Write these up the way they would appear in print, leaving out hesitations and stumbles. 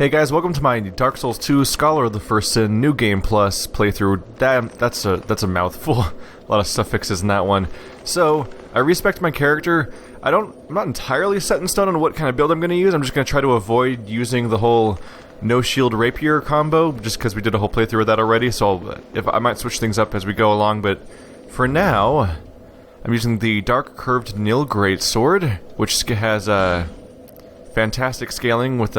Hey guys, welcome to my Dark Souls 2 Scholar of the First Sin New Game Plus playthrough. Damn, that's a mouthful. A lot of suffixes in that one. So, I respect my character. I'm not entirely set in stone on what kind of build I'm going to use. I'm just going to try to avoid using the whole no shield rapier combo, just because we did a whole playthrough of that already, so I might switch things up as we go along, but for now, I'm using the Dark Curved Nil Greatsword, which has fantastic scaling with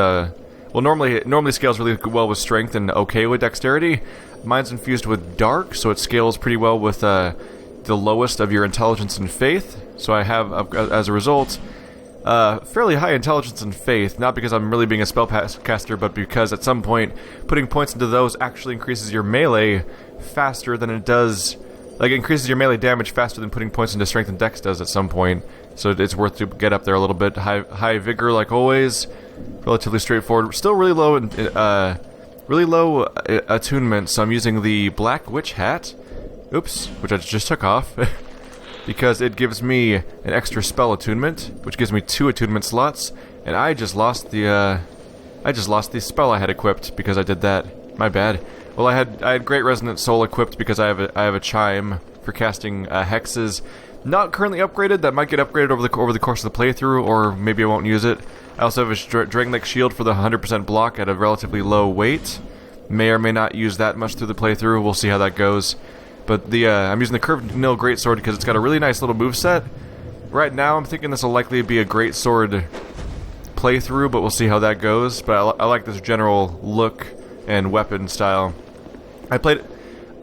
well, normally scales really well with strength and okay with dexterity. Mine's infused with dark, so it scales pretty well with the lowest of your intelligence and faith. So I have, as a result, fairly high intelligence and faith, not because I'm really being a spellcaster, but because at some point, putting points into those actually increases your melee faster than it does... Like, it increases your melee damage faster than putting points into strength and dex does at some point. So it's worth to get up there a little bit. High vigor, like always. Relatively straightforward. Still really low attunement, so I'm using the Black Witch Hat. Oops, which I just took off. Because it gives me an extra spell attunement, which gives me 2 attunement slots, and I just lost the spell I had equipped because I did that. My bad. Well, I had Great Resonant Soul equipped because I have a chime for casting hexes. Not currently upgraded. That might get upgraded over the course of the playthrough, or maybe I won't use it. I also have a Drangleic shield for the 100% block at a relatively low weight. May or may not use that much through the playthrough. We'll see how that goes. But I'm using the Curved Nil Greatsword because it's got a really nice little moveset. Right now, I'm thinking this will likely be a Greatsword playthrough, but we'll see how that goes. But I like this general look and weapon style.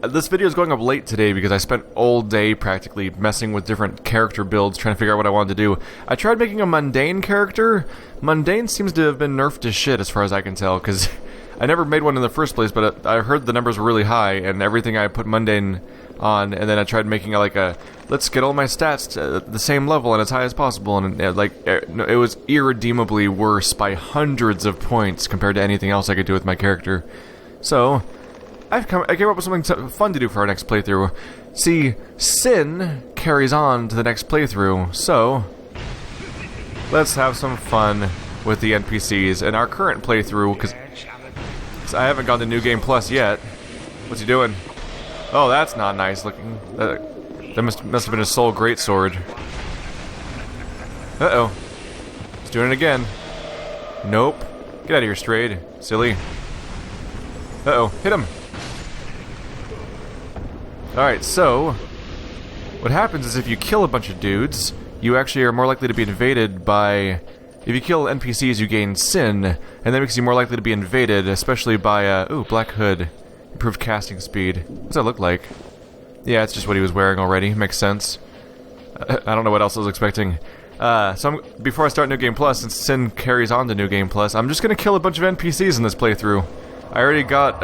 This video is going up late today because I spent all day practically messing with different character builds, trying to figure out what I wanted to do. I tried making a mundane character. Mundane seems to have been nerfed to shit as far as I can tell, because I never made one in the first place, but I heard the numbers were really high, and everything I put mundane on, and then I tried making let's get all my stats to the same level and as high as possible, and it was irredeemably worse by hundreds of points compared to anything else I could do with my character. So I came up with something fun to do for our next playthrough. See, Sin carries on to the next playthrough, so let's have some fun with the NPCs in our current playthrough, because I haven't gone to New Game Plus yet. What's he doing? Oh, that's not nice looking. That must have been a Soul Greatsword. Uh-oh. He's doing it again. Nope. Get out of here, Strayed. Silly. Uh-oh. Hit him. Alright, so what happens is if you kill a bunch of dudes, you actually are more likely to be invaded by... If you kill NPCs, you gain Sin, and that makes you more likely to be invaded, especially by, ooh, Black Hood. Improved casting speed. What's that look like? Yeah, it's just what he was wearing already. Makes sense. I don't know what else I was expecting. Before I start New Game Plus, since Sin carries on to New Game Plus, I'm just gonna kill a bunch of NPCs in this playthrough. I already got,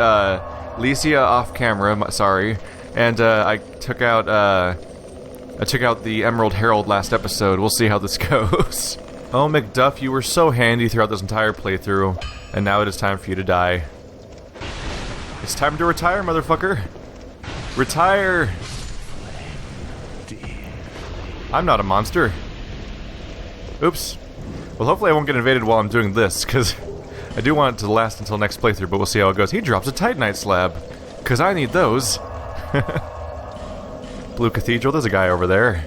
Licia off camera, sorry. And I took out the Emerald Herald last episode. We'll see how this goes. Oh, Macduff, you were so handy throughout this entire playthrough, and now it is time for you to die. It's time to retire, motherfucker. Retire. I'm not a monster. Oops. Well, hopefully I won't get invaded while I'm doing this, because I do want it to last until next playthrough, but we'll see how it goes. He drops a Titanite slab, because I need those. Blue Cathedral, there's a guy over there.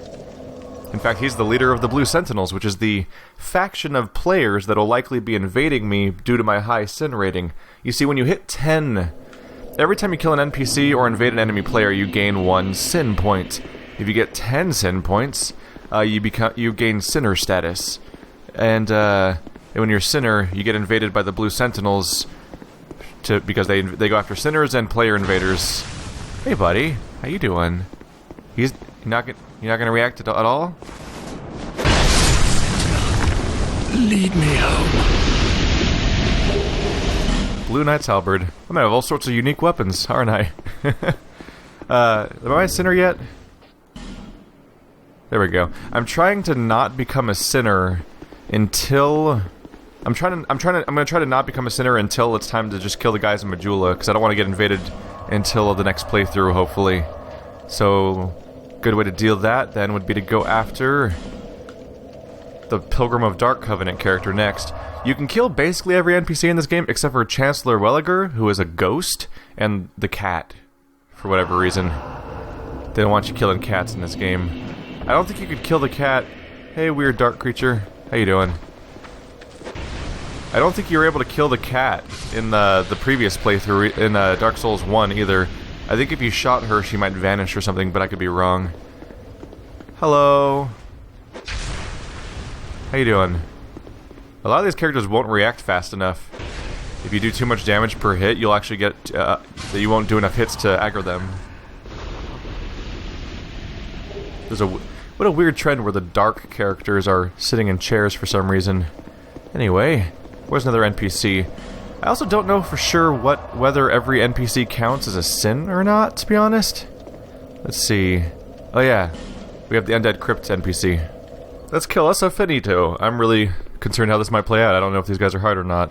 In fact, he's the leader of the Blue Sentinels, which is the faction of players that will likely be invading me due to my high Sin rating. You see, when you hit 10, every time you kill an NPC or invade an enemy player, you gain 1 Sin point. If you get 10 Sin points, you gain Sinner status. And when you're Sinner, you get invaded by the Blue Sentinels because they go after Sinners and player invaders. Hey, buddy. How you doing? You're not gonna react at all? Lead me home. Blue Knight's Halberd. I might have all sorts of unique weapons, aren't I? Am I a sinner yet? There we go. I'm trying to not become a sinner until... I'm gonna try to not become a sinner until it's time to just kill the guys in Majula, because I don't want to get invaded until the next playthrough, hopefully. So, good way to deal that then would be to go after the Pilgrim of Dark Covenant character next. You can kill basically every NPC in this game except for Chancellor Welliger, who is a ghost, and the cat, for whatever reason. They don't want you killing cats in this game. I don't think you could kill the cat. Hey, weird dark creature. How you doing? I don't think you were able to kill the cat in the previous playthrough in Dark Souls 1 either. I think if you shot her, she might vanish or something, but I could be wrong. Hello. How you doing? A lot of these characters won't react fast enough. If you do too much damage per hit, you'll actually get that you won't do enough hits to aggro them. There's what a weird trend where the dark characters are sitting in chairs for some reason. Anyway, where's another NPC? I also don't know for sure whether every NPC counts as a sin or not, to be honest. Let's see. Oh yeah, we have the Undead Crypt NPC. Let's kill us a finito. I'm really concerned how this might play out. I don't know if these guys are hard or not.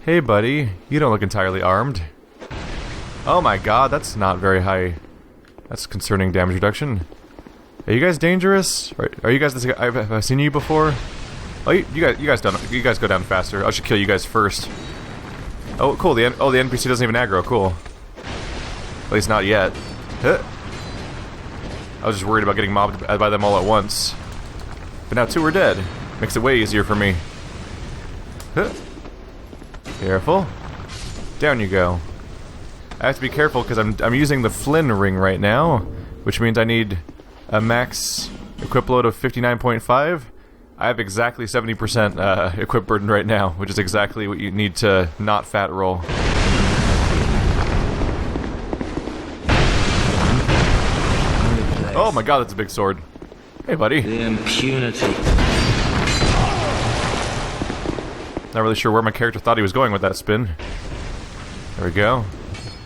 Hey buddy, you don't look entirely armed. Oh my god, that's not very high. That's concerning damage reduction. Are you guys dangerous? Are you guys this guy? Have I seen you before? Oh, you guys go down faster. I should kill you guys first. Oh, cool. The NPC doesn't even aggro. Cool. At least not yet. Huh. I was just worried about getting mobbed by them all at once. But now 2 are dead. Makes it way easier for me. Huh. Careful. Down you go. I have to be careful because I'm using the Flynn ring right now, which means I need a max equip load of 59.5. I have exactly 70% equip burden right now, which is exactly what you need to not fat roll. Oh my god, that's a big sword. Hey buddy. The impunity. Not really sure where my character thought he was going with that spin. There we go.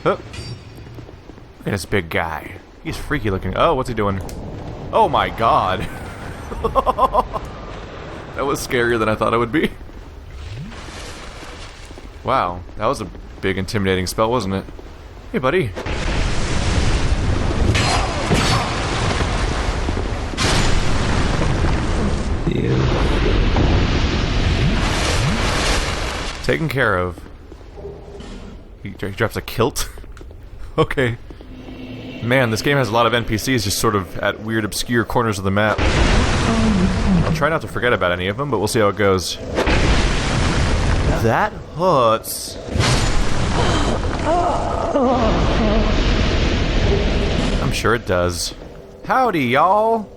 Oh. Look at this big guy. He's freaky looking. Oh, what's he doing? Oh my god. That was scarier than I thought it would be. Wow, that was a big intimidating spell, wasn't it? Hey buddy. Taken care of. He drops a kilt? Okay. Man, this game has a lot of NPCs just sort of at weird, obscure corners of the map. I'll try not to forget about any of them, but we'll see how it goes. That hurts. I'm sure it does. Howdy, y'all!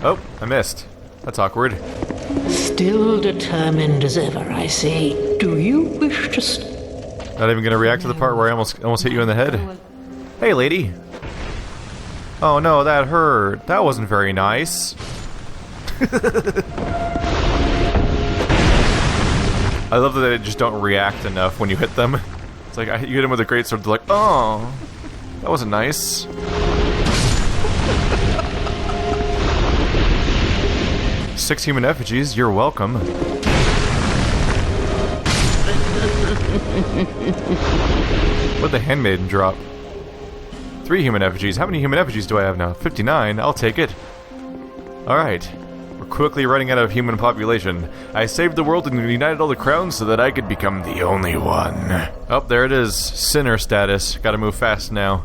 Oh, I missed. That's awkward. Still determined as ever, I see. Do you wish to Not even gonna react to the part where I almost hit you in the head. Hey, lady. Oh no, that hurt. That wasn't very nice. I love that they just don't react enough when you hit them. It's like, you hit them with a greatsword, they're like, oh, that wasn't nice. Six human effigies, you're welcome. What'd the handmaiden drop? 3 human effigies. How many human effigies do I have now? 59. I'll take it. Alright. We're quickly running out of human population. I saved the world and united all the crowns so that I could become the only one. Oh, there it is. Sinner status. Gotta move fast now.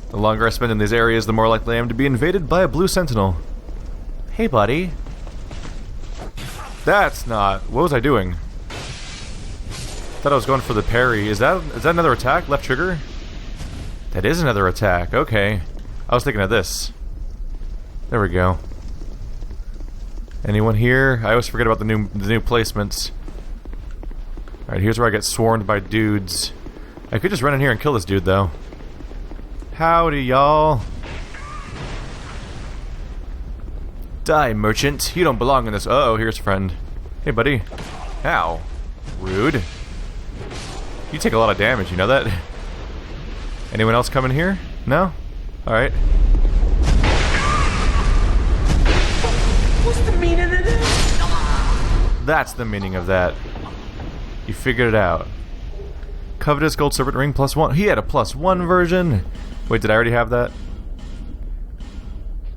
The longer I spend in these areas, the more likely I am to be invaded by a blue sentinel. Hey, buddy. That's not... What was I doing? Thought I was going for the parry. Is that another attack? Left trigger? That is another attack. Okay. I was thinking of this. There we go. Anyone here? I always forget about the new placements. Alright, here's where I get swarmed by dudes. I could just run in here and kill this dude, though. Howdy, y'all. Die, merchant. You don't belong in this. Uh-oh, here's friend. Hey, buddy. Ow. Rude. You take a lot of damage, you know that? Anyone else coming here? No? Alright. What's the meaning of this? That's the meaning of that. You figured it out. Covetous gold serpent ring +1. He had a +1 version. Wait, did I already have that?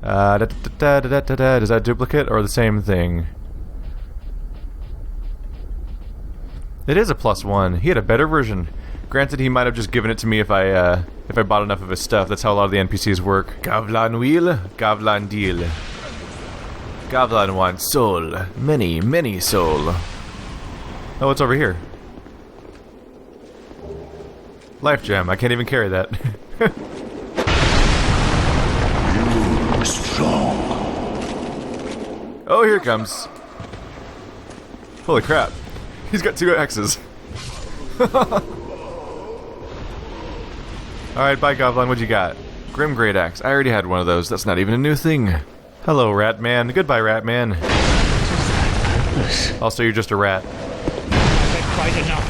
Does that duplicate or the same thing? It is a +1. He had a better version. Granted, he might have just given it to me if I bought enough of his stuff. That's how a lot of the NPCs work. Gavlan wheel, Gavlan deal. Gavlan wants soul. Many, many soul. Oh, what's over here? Life gem. I can't even carry that. Strong. Oh, here it comes. Holy crap. He's got 2 axes. Alright, bye Goblin, what you got? Grim Great Axe. I already had one of those. That's not even a new thing. Hello, Rat Man. Goodbye, Rat Man. Also, you're just a rat. I've had quite enough.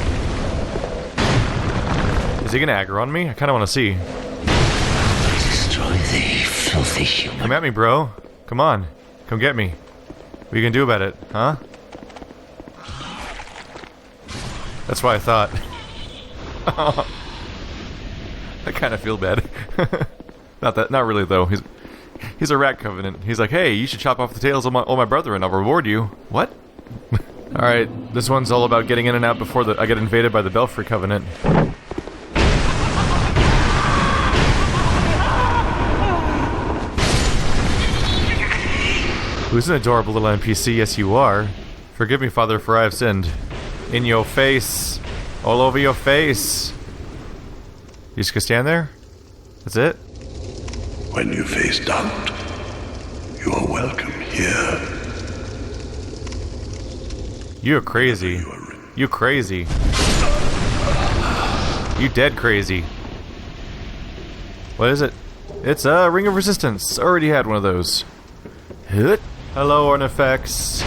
Is he gonna aggro on me? I kinda wanna see. Destroy thee, filthy human. Come at me, bro. Come on. Come get me. What are you gonna do about it, huh? That's what I thought. I kind of feel bad. Not really though. He's a rat covenant. He's like, hey, you should chop off the tails of all my brother and I'll reward you. What? All right, this one's all about getting in and out before I get invaded by the Belfry Covenant. Who's an adorable little NPC? Yes, you are. Forgive me, Father, for I have sinned. In your face. All over your face. You just gonna stand there? That's it? When you face doubt, you are welcome here. You're crazy. You crazy. You dead crazy. What is it? It's a Ring of Resistance. Already had one of those. Hello, Ornifex.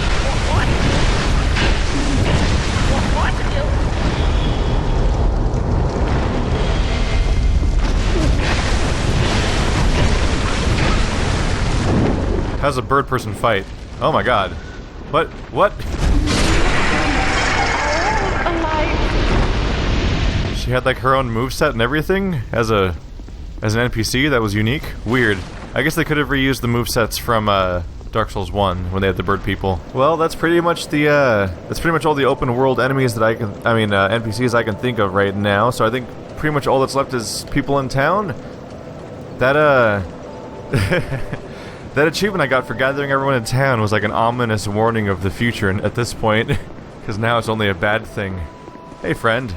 How's a bird person fight? Oh my god. What? What? She had like her own moveset and everything as an NPC that was unique? Weird. I guess they could have reused the movesets from Dark Souls 1 when they had the bird people. Well, that's pretty much all the open world enemies that NPCs I can think of right now. So I think pretty much all that's left is people in town. That that achievement I got for gathering everyone in town was like an ominous warning of the future at this point, because now it's only a bad thing. Hey, friend.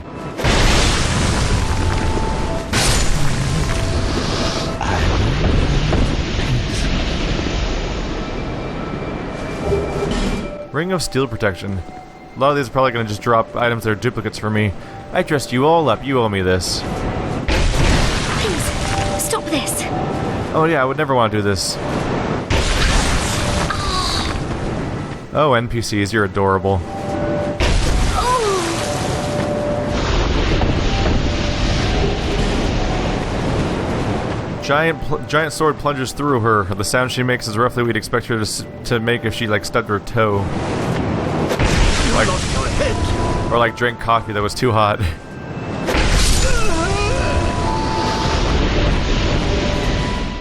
Ring of Steel Protection. A lot of these are probably going to just drop items that are duplicates for me. I dressed you all up. You owe me this. Please, stop this. Oh yeah, I would never want to do this. Oh, NPCs, you're adorable. Giant sword plunges through her. The sound she makes is roughly what we'd expect her to make if she like stubbed her toe. Or like drank coffee that was too hot.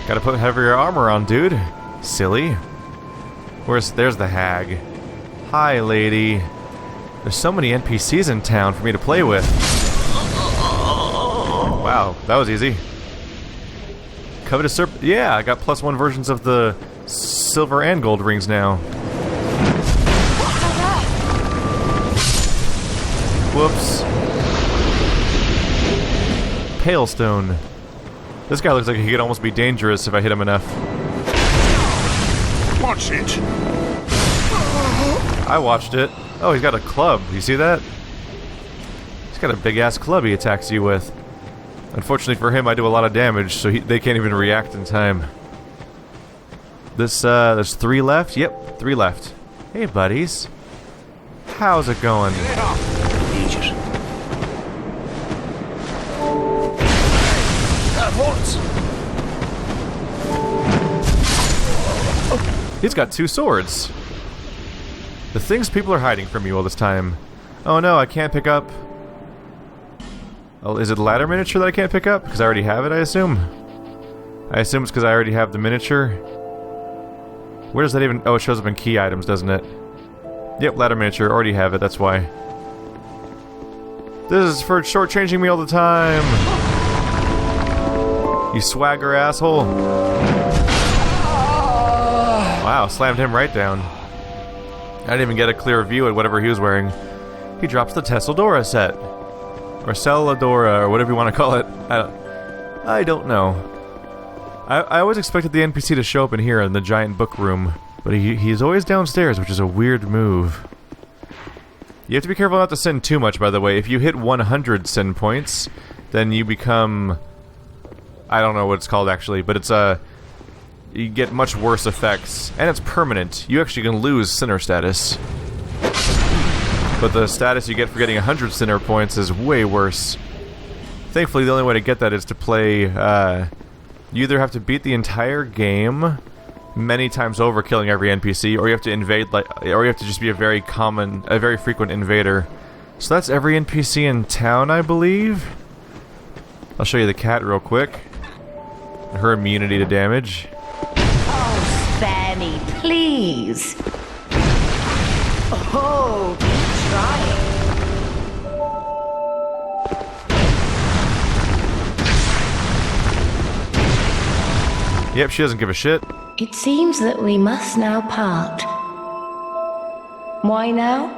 Gotta put heavier armor on, dude. Silly. There's the hag. Hi, lady. There's so many NPCs in town for me to play with. Wow, that was easy. Covetous Serpent. Yeah, I got +1 versions of the silver and gold rings now. Whoops. Palestone. This guy looks like he could almost be dangerous if I hit him enough. Watch it. I watched it. Oh, he's got a club. You see that? He's got a big-ass club he attacks you with. Unfortunately for him, I do a lot of damage, so they can't even react in time. There's 3 left? Yep, 3 left. Hey, buddies. How's it going? He's got 2 swords. The things people are hiding from you all this time. Oh no, I can't pick up... Oh, is it ladder miniature that I can't pick up? Because I already have it, I assume? I assume it's because I already have the miniature. Where does that even... Oh, it shows up in key items, doesn't it? Yep, ladder miniature, already have it, that's why. This is for shortchanging me all the time. You swagger asshole. Wow, slammed him right down. I didn't even get a clear view at whatever he was wearing. He drops the Tesladora set. Or Celadora, or whatever you want to call it. I don't know. I always expected the NPC to show up in here in the giant book room, but he's always downstairs, which is a weird move. You have to be careful not to sin too much, by the way. If you hit 100 sin points, then you become... I don't know what it's called, actually, but it's you get much worse effects, and it's permanent. You actually can lose sinner status. But the status you get for getting 100 sinner points is way worse. Thankfully, the only way to get that is to play, you either have to beat the entire game many times over, killing every NPC, or you have to invade, or you have to just be a very frequent invader. So that's every NPC in town, I believe. I'll show you the cat real quick. Her immunity to damage. Oh, spare me, please. Oh, keep trying. Yep, she doesn't give a shit. It seems that we must now part. Why now?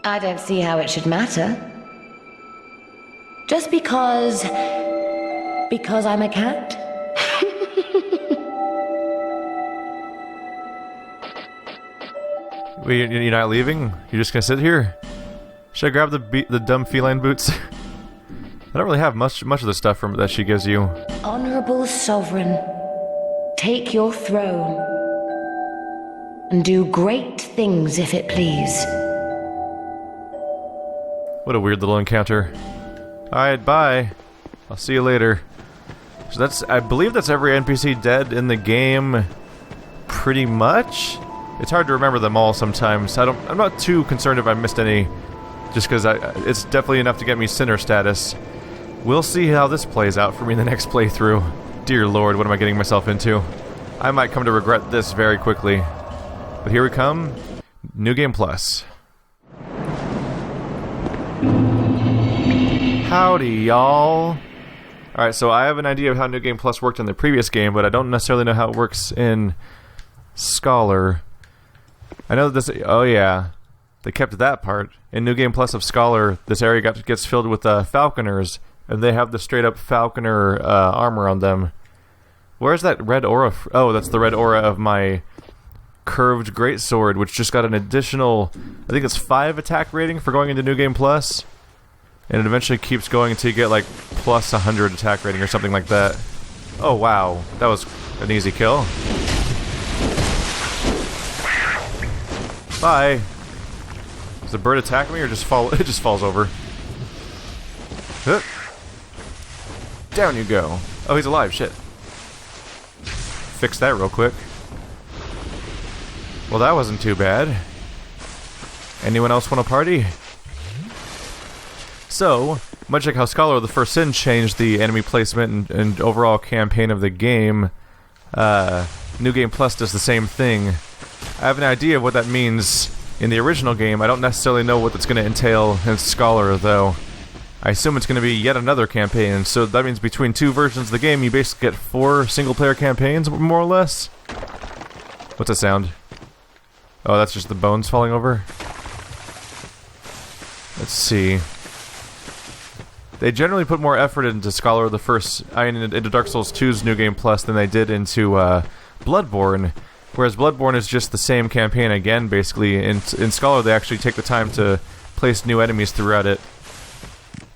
I don't see how it should matter. Just because I'm a cat? Wait, you're not leaving? You're just gonna sit here? Should I grab the dumb feline boots? I don't really have much of the stuff that she gives you. Honorable Sovereign, take your throne and do great things if it please. What a weird little encounter. Alright, bye. I'll see you later. So I believe that's every NPC dead in the game, pretty much? It's hard to remember them all sometimes. I'm not too concerned if I missed any, just because it's definitely enough to get me sinner status. We'll see how this plays out for me in the next playthrough. Dear Lord, what am I getting myself into? I might come to regret this very quickly. But here we come. New Game Plus. Howdy, y'all. Alright, so I have an idea of how New Game Plus worked in the previous game, but I don't necessarily know how it works in Scholar. I know that this... Oh, yeah. They kept that part. In New Game Plus of Scholar, this area gets filled with falconers, and they have the straight-up falconer armor on them. Where's that red aura? Oh, that's the red aura of my curved greatsword, which just got an additional... I think it's 5 attack rating for going into New Game Plus. And it eventually keeps going until you get, like, plus 100 attack rating or something like that. Oh, wow. That was an easy kill. Bye. Does the bird attack me or just fall? It just falls over. Huh. Down you go. Oh, he's alive. Shit. Fix that real quick. Well, that wasn't too bad. Anyone else want to party? So, much like how Scholar of the First Sin changed the enemy placement and overall campaign of the game, New Game Plus does the same thing. I have an idea of what that means in the original game. I don't necessarily know what that's going to entail in Scholar, though. I assume it's going to be yet another campaign, so that means between 2 versions of the game, you basically get 4 single-player campaigns, more or less. What's that sound? Oh, that's just the bones falling over? Let's see. They generally put more effort into Scholar of the First... into Dark Souls 2's New Game Plus than they did into Bloodborne. Whereas Bloodborne is just the same campaign again, basically. In Scholar, they actually take the time to place new enemies throughout it.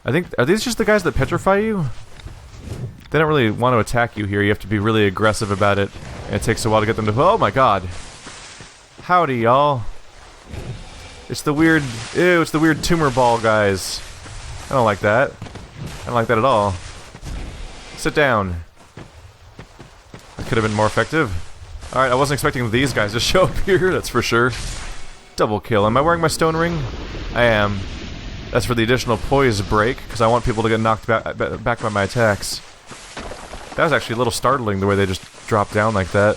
I think... Are these just the guys that petrify you? They don't really want to attack you here. You have to be really aggressive about it. And it takes a while to get them to... Oh my god! Howdy, y'all. It's the weird... Ew, it's the weird tumor ball guys. I don't like that. I don't like that at all. Sit down. That could have been more effective. Alright, I wasn't expecting these guys to show up here, that's for sure. Double kill. Am I wearing my stone ring? I am. That's for the additional poise break, because I want people to get knocked back by my attacks. That was actually a little startling, the way they just dropped down like that.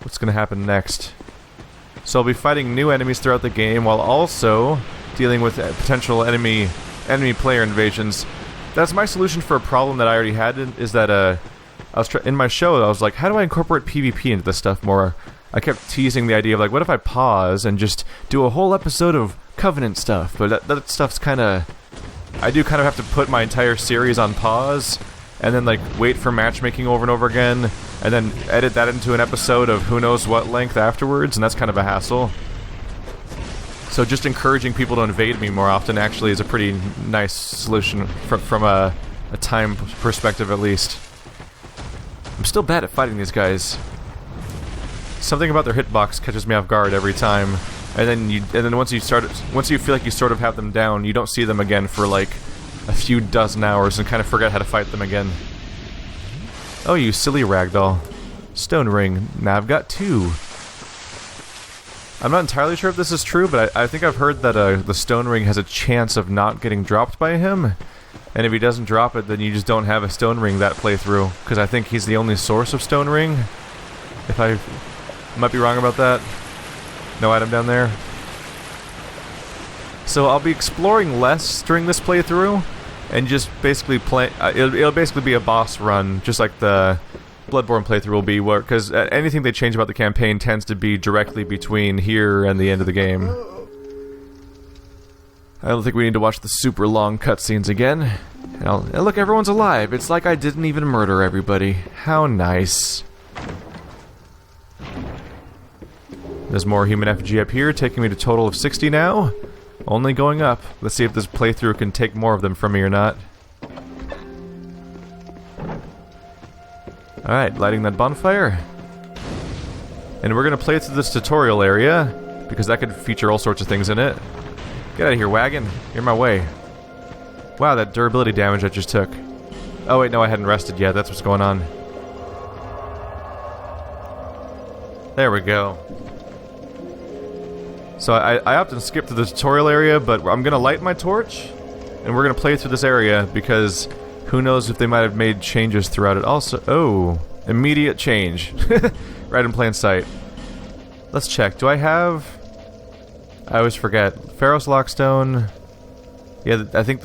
What's going to happen next? So I'll be fighting new enemies throughout the game, while also dealing with potential enemy player invasions. That's my solution for a problem that I already had. Is that I was in my show, I was like, how do I incorporate PvP into this stuff more? I kept teasing the idea of like, what if I pause and just do a whole episode of Covenant stuff? But that stuff's kind of, I do kind of have to put my entire series on pause and then like wait for matchmaking over and over again, and then edit that into an episode of who knows what length afterwards, and that's kind of a hassle. So just encouraging people to invade me more often actually is a pretty nice solution from a time perspective at least. I'm still bad at fighting these guys. Something about their hitbox catches me off guard every time, and then once you feel like you sort of have them down, you don't see them again for like a few dozen hours and kind of forget how to fight them again. Oh, you silly ragdoll. Stone ring. Now I've got 2. I'm not entirely sure if this is true, but I think I've heard that the stone ring has a chance of not getting dropped by him. And if he doesn't drop it, then you just don't have a stone ring that playthrough. Because I think he's the only source of stone ring. If I might be wrong about that. No item down there. So I'll be exploring less during this playthrough. And just basically play... it'll basically be a boss run, just like the Bloodborne playthrough will be, because anything they change about the campaign tends to be directly between here and the end of the game. I don't think we need to watch the super long cutscenes again. And look, everyone's alive. It's like I didn't even murder everybody. How nice. There's more human effigy up here, taking me to a total of 60 now. Only going up. Let's see if this playthrough can take more of them from me or not. Alright, lighting that bonfire. And we're gonna play through this tutorial area, because that could feature all sorts of things in it. Get out of here, wagon. You're in my way. Wow, that durability damage I just took. Oh wait, no, I hadn't rested yet. That's what's going on. There we go. So I often skip to the tutorial area, but I'm gonna light my torch, and we're gonna play through this area, because who knows if they might have made changes throughout it. Also, oh, immediate change. Right in plain sight. Let's check. Do I have... I always forget. Pharos Lockstone. Yeah, I think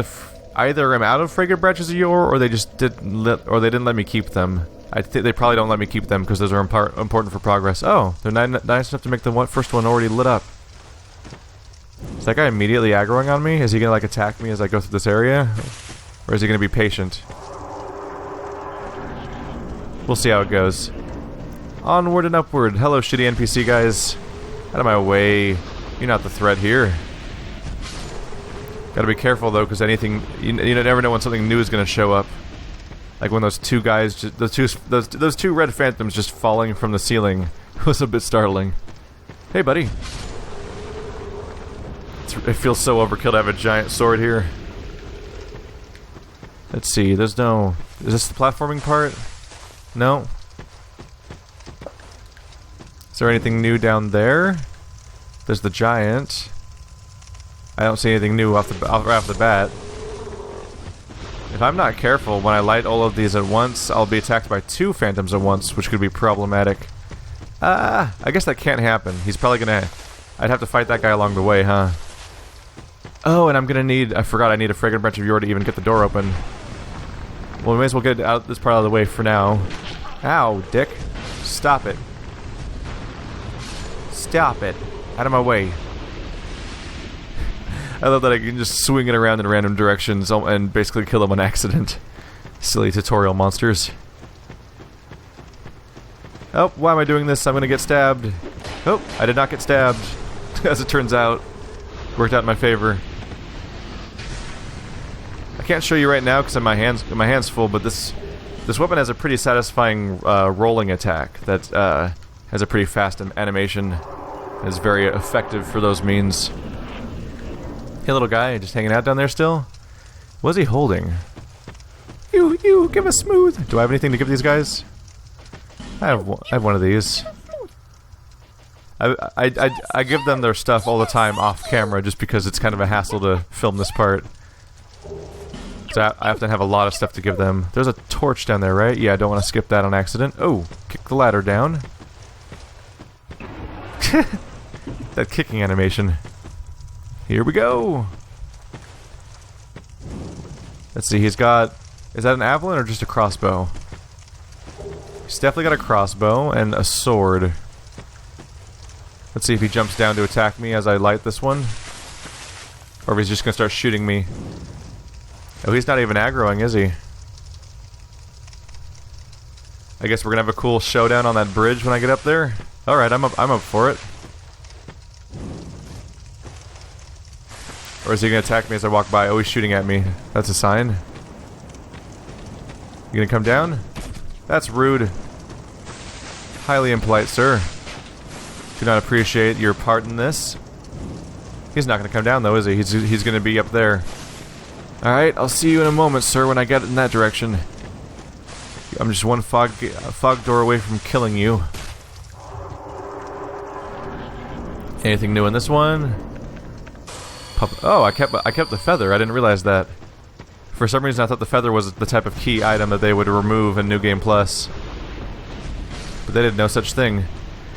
either I'm out of Fragrant Branches of Yore, or they just didn't let me keep them. I think they probably don't let me keep them because those are important for progress. Oh, they're nice enough to make the first one already lit up. Is that guy immediately aggroing on me? Is he gonna like attack me as I go through this area? Or is he gonna be patient? We'll see how it goes. Onward and upward. Hello, shitty NPC guys. Out of my way. You're not the threat here. Gotta be careful though, because anything you never know when something new is gonna show up. Like when those two guys, those two red phantoms just falling from the ceiling was a bit startling. Hey, buddy. It feels so overkill to have a giant sword here. Let's see. There's no. Is this the platforming part? No. Is there anything new down there? There's the giant. I don't see anything new off the bat. If I'm not careful, when I light all of these at once, I'll be attacked by 2 phantoms at once, which could be problematic. I guess that can't happen. He's probably gonna... I'd have to fight that guy along the way, huh? Oh, and I'm gonna need... I forgot I need a Fragrant Branch of Yore to even get the door open. Well, we may as well get out this part out of the way for now. Ow, dick. Stop it. Stop it. Out of my way. I love that I can just swing it around in random directions and basically kill them on accident. Silly tutorial monsters. Oh, why am I doing this? I'm gonna get stabbed. Oh, I did not get stabbed. As it turns out. Worked out in my favor. I can't show you right now because my hand's full, but this weapon has a pretty satisfying rolling attack that has a pretty fast animation. It's very effective for those means. Hey, little guy, just hanging out down there still? What's he holding? You, give us smooth. Do I have anything to give these guys? I have one of these. I give them their stuff all the time off camera just because it's kind of a hassle to film this part. So I often have a lot of stuff to give them. There's a torch down there, right? Yeah, I don't want to skip that on accident. Oh, kick the ladder down. That kicking animation. Here we go. Let's see, he's got... Is that an javelin or just a crossbow? He's definitely got a crossbow and a sword. Let's see if he jumps down to attack me as I light this one. Or if he's just gonna start shooting me. Oh, he's not even aggroing, is he? I guess we're gonna have a cool showdown on that bridge when I get up there. Alright, I'm up for it. Or is he gonna attack me as I walk by? Oh, he's shooting at me. That's a sign. You gonna come down? That's rude. Highly impolite, sir. Do not appreciate your part in this. He's not gonna come down though, is he? He's gonna be up there. Alright, I'll see you in a moment, sir, when I get in that direction. I'm just one fog door away from killing you. Anything new in this one? Oh, I kept the feather. I didn't realize that. For some reason, I thought the feather was the type of key item that they would remove in New Game Plus. But they did no such thing.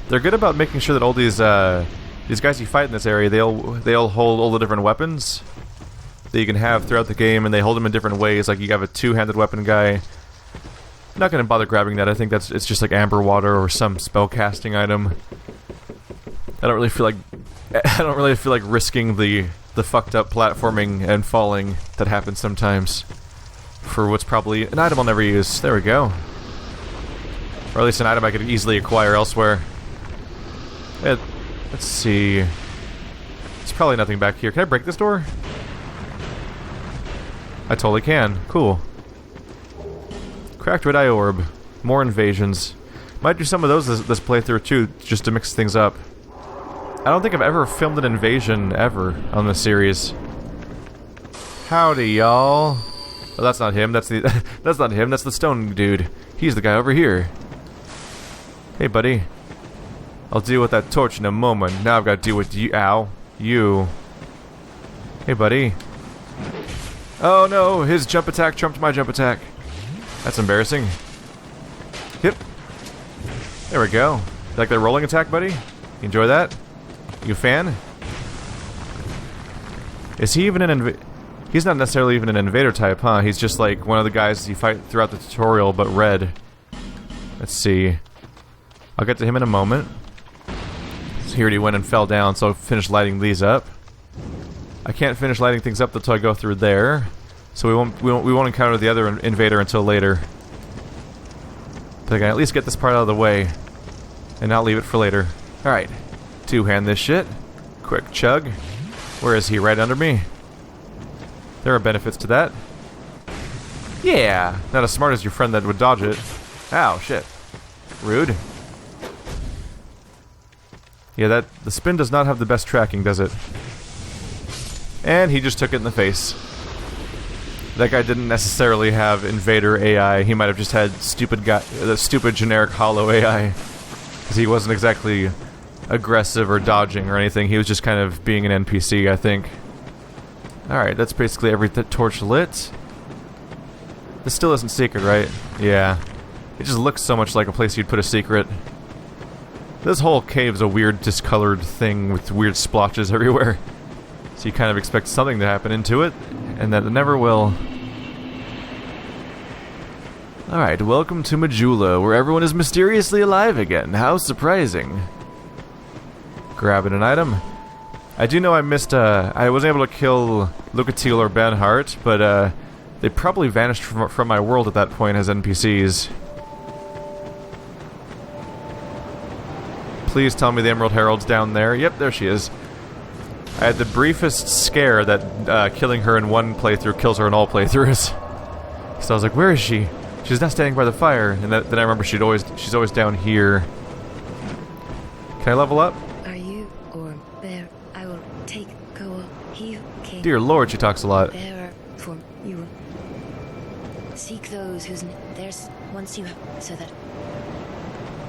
They're good about making sure that all these guys you fight in this area, they all hold all the different weapons that you can have throughout the game, and they hold them in different ways. Like you have a two-handed weapon guy. I'm not gonna bother grabbing that. I think it's just like amber water or some spell casting item. I don't really feel like risking the fucked up platforming and falling that happens sometimes for what's probably an item I'll never use. There we go. Or at least an item I could easily acquire elsewhere. Let's see. There's probably nothing back here. Can I break this door? I totally can. Cool. Cracked red eye orb. More invasions. Might do some of those this playthrough too, just to mix things up. I don't think I've ever filmed an invasion ever on this series. Howdy, y'all. Oh, that's not him. That's not him. That's the stone dude. He's the guy over here. Hey, buddy. I'll deal with that torch in a moment. Now I've got to deal with you. Ow. You. Hey, buddy. Oh no, his jump attack trumped my jump attack. That's embarrassing. Hip. There we go. Like the rolling attack, buddy? You enjoy that? You a fan? Is he even an He's not necessarily even an invader type, huh? He's just like one of the guys you fight throughout the tutorial, but red. Let's see. I'll get to him in a moment. So he already went and fell down, so I'll finish lighting these up. I can't finish lighting things up until I go through there, so we won't encounter the other invader until later. But I can at least get this part out of the way, and not leave it for later. Alright. Two-hand this shit. Quick chug. Where is he? Right under me? There are benefits to that. Yeah! Not as smart as your friend that would dodge it. Ow, shit. Rude. Yeah, the spin does not have the best tracking, does it? And he just took it in the face. That guy didn't necessarily have invader AI. He might have just had the stupid generic hollow AI. Because he wasn't exactly aggressive or dodging or anything. He was just kind of being an NPC, I think. Alright, that's basically every torch lit. This still isn't secret, right? Yeah. It just looks so much like a place you'd put a secret. This whole cave's a weird discolored thing with weird splotches everywhere. So you kind of expect something to happen into it, and that it never will. Alright, welcome to Majula, where everyone is mysteriously alive again. How surprising. Grabbing an item. I do know I missed, I wasn't able to kill Lucatil or Benhart, but they probably vanished from my world at that point as NPCs. Please tell me the Emerald Herald's down there. Yep, there she is. I had the briefest scare that killing her in one playthrough kills her in all playthroughs. So I was like, where is she? She's not standing by the fire. And then I remember she's always down here. Can I level up? Are you or bear? I will take go he king. Dear Lord, she talks a lot. Bearer for you. Seek those whose there's once you have so that.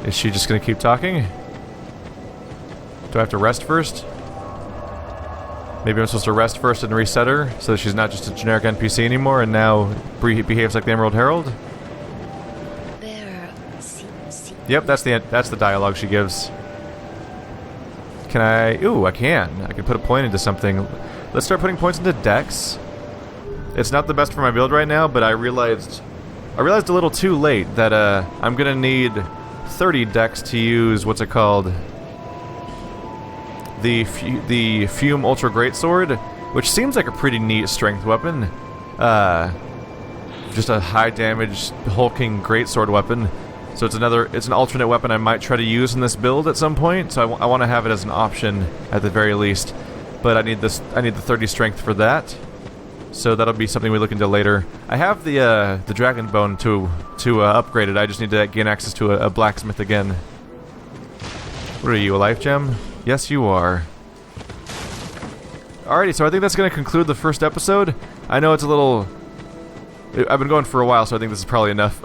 Is she just gonna keep talking? Do I have to rest first? Maybe I'm supposed to rest first and reset her, so that she's not just a generic NPC anymore, and now behaves like the Emerald Herald? Yep, that's the dialogue she gives. Can I... Ooh, I can. I can put a point into something. Let's start putting points into dex. It's not the best for my build right now, but I realized a little too late that I'm gonna need 30 dex to use what's it called? The Fume Ultra Greatsword, which seems like a pretty neat strength weapon. Just a high damage hulking greatsword weapon. So it's an alternate weapon I might try to use in this build at some point. So I want to have it as an option at the very least. But I need the 30 strength for that. So that'll be something we look into later. I have the dragon bone to upgrade it. I just need to gain access to a blacksmith again. What are you, a life gem? Yes, you are. Alrighty, so I think that's going to conclude the first episode. I know it's a little... I've been going for a while, so I think this is probably enough.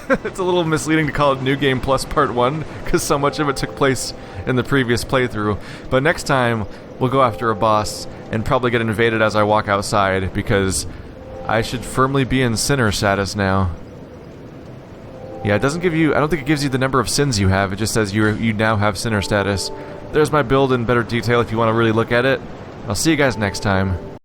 It's a little misleading to call it New Game Plus Part 1, because so much of it took place in the previous playthrough. But next time, we'll go after a boss, and probably get invaded as I walk outside, because I should firmly be in sinner status now. Yeah, it doesn't give you... I don't think it gives you the number of sins you have, it just says you now have sinner status. There's my build in better detail if you want to really look at it. I'll see you guys next time.